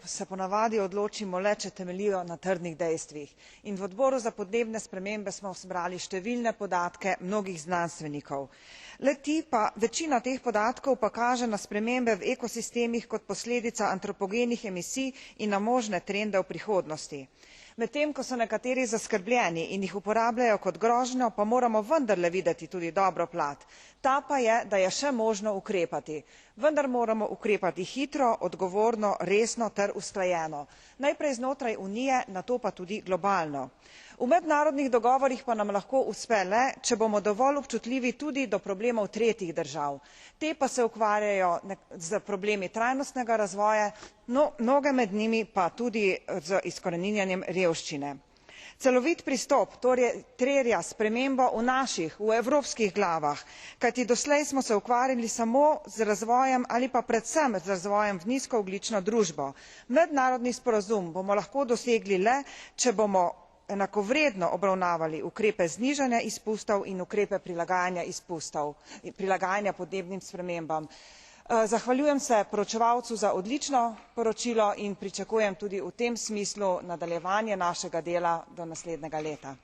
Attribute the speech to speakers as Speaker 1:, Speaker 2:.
Speaker 1: Se ponavadi odločimo le, če temeljijo na trdnih dejstvih. In v odboru za podnebne spremembe smo zbrali številne podatke mnogih znanstvenikov. Večina teh podatkov pa kaže na spremembe v ekosistemih kot posledica antropogenih emisij in na možne trende v prihodnosti. Medtem ko so nekateri zaskrbljeni in jih uporabljajo kot grožnjo, pa moramo vendarle videti tudi dobro plat. Ta pa je, da je še možno ukrepati. Vendar moramo ukrepati hitro, odgovorno, resno ter usklajeno. Najprej znotraj Unije, nato pa tudi globalno. V mednarodnih dogovorih pa nam lahko uspe le, če bomo dovolj občutljivi tudi do problemov tretjih držav. Te pa se ukvarjajo z problemi trajnostnega razvoja, mnoge med njimi pa tudi z izkoreninjanjem revščine. Celovit pristop terja spremembo v naših, v evropskih glavah, kajti doslej smo se ukvarjali samo z razvojem ali pa predvsem z razvojem v nizkoogljično družbo. Mednarodni sporazum bomo lahko dosegli le, če bomo enakovredno obravnavali ukrepe znižanja izpustov in ukrepe prilagajanja podnebnim spremembam. Zahvaljujem se poročevalcu za odlično poročilo in pričakujem tudi v tem smislu nadaljevanje našega dela do naslednjega leta.